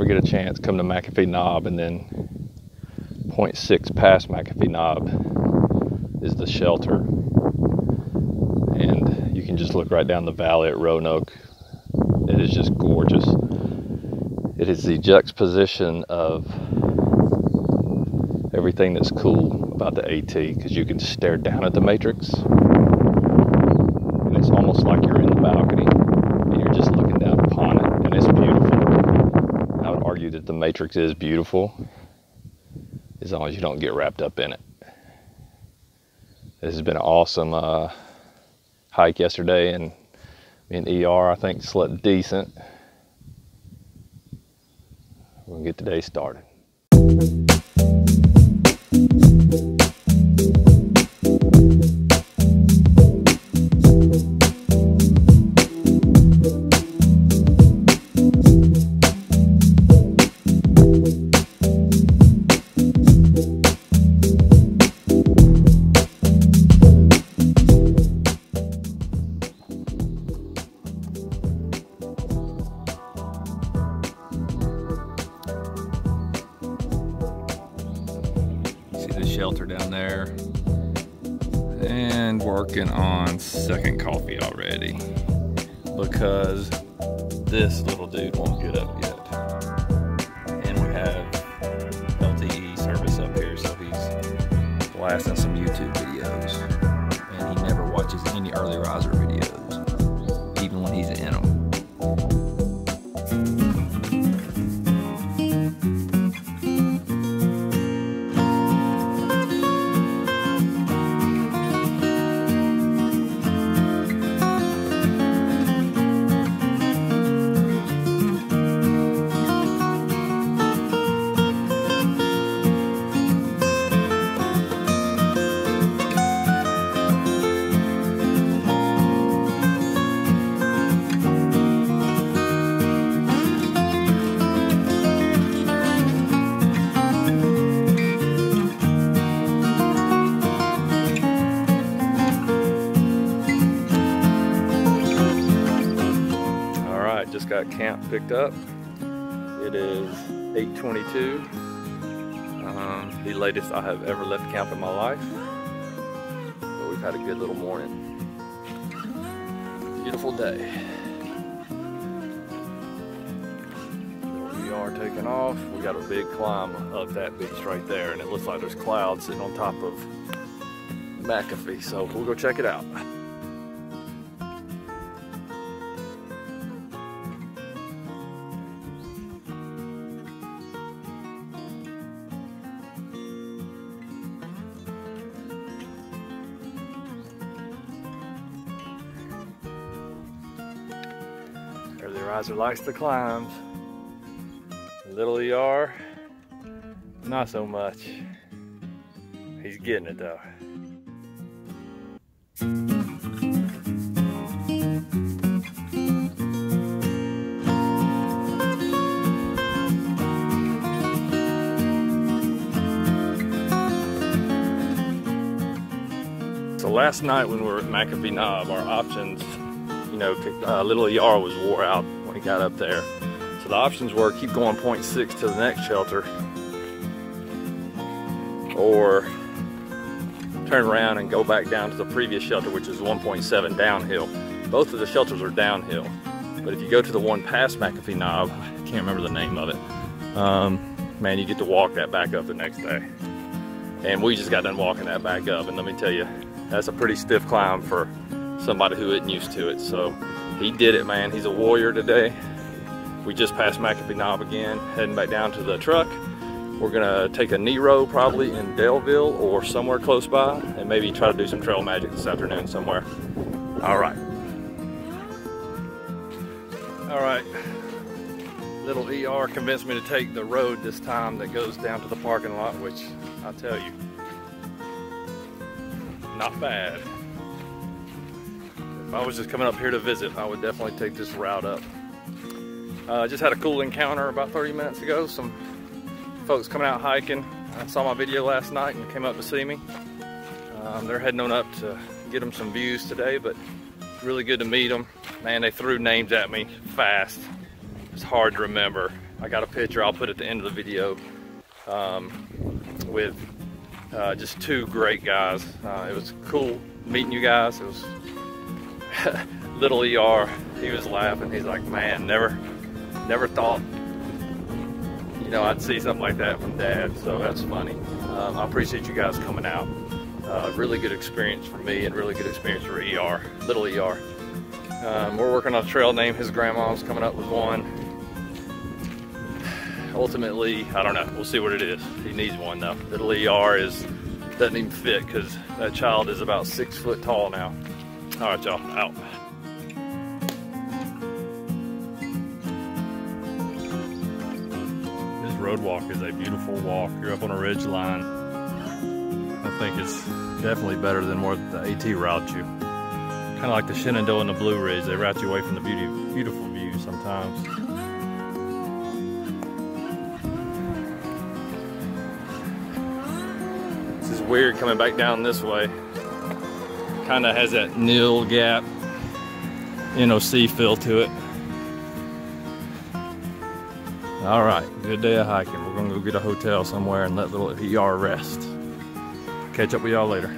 get a chance, come to McAfee Knob, and then 0.6 past McAfee Knob is the shelter. And you can just look right down the valley at Roanoke. It is just gorgeous. It is the juxtaposition of everything that's cool about the AT, because you can stare down at the Matrix, and it's almost like you're in the balcony and you're just looking down upon it, and it's beautiful. I would argue that the Matrix is beautiful as long as you don't get wrapped up in it. This has been an awesome hike yesterday, and me and ER, I think, slept decent. We're gonna get today started. Shelter down there, and working on second coffee already because this little dude won't get up yet. And we have LTE service up here, so he's blasting some YouTube videos, and he never watches any early riser videos, even when he's in them. Just got camp picked up. It is 8:22. The latest I have ever left camp in my life. But we've had a good little morning. Beautiful day. We are taking off. We got a big climb up that beach right there, and it looks like there's clouds sitting on top of McAfee. So we'll go check it out. Early riser likes the climbs. Little ER, not so much. He's getting it though. So last night when we were at McAfee Knob, our options, little ER was wore out when he got up there. So the options were keep going 0.6 to the next shelter, or turn around and go back down to the previous shelter, which is 1.7 downhill. Both of the shelters are downhill, but if you go to the one past McAfee Knob, I can't remember the name of it, man, you get to walk that back up the next day. And we just got done walking that back up, and let me tell you, that's a pretty stiff climb for somebody who isn't used to it. So he did it, man. He's a warrior today. We just passed McAfee Knob again, heading back down to the truck. We're gonna take a Nero probably in Delville or somewhere close by, and maybe try to do some trail magic this afternoon somewhere. All right. Little ER convinced me to take the road this time that goes down to the parking lot, which I'll tell you, not bad. If I was just coming up here to visit, I would definitely take this route up. Just had a cool encounter about 30 minutes ago. Some folks coming out hiking. I saw my video last night and came up to see me. They're heading on up to get them some views today, but really good to meet them. Man, they threw names at me fast. It's hard to remember. I got a picture I'll put at the end of the video with just two great guys. It was cool meeting you guys. It was little ER, he was laughing. He's like, man, never thought, you know, I'd see something like that from Dad. So that's funny. I appreciate you guys coming out. Really good experience for me and really good experience for ER, little ER. We're working on a trail name. His grandma's coming up with one. Ultimately, I don't know. We'll see what it is. He needs one though. Little ER doesn't even fit because that child is about 6 foot tall now. All right, y'all, out. This road walk is a beautiful walk. You're up on a ridge line. I think it's definitely better than where the AT routes you. Kind of like the Shenandoah and the Blue Ridge. They route you away from the beautiful views sometimes. This is weird coming back down this way. Kind of has that nil gap NOC feel to it. All right, good day of hiking. We're gonna go get a hotel somewhere and let little ER rest. Catch up with y'all later.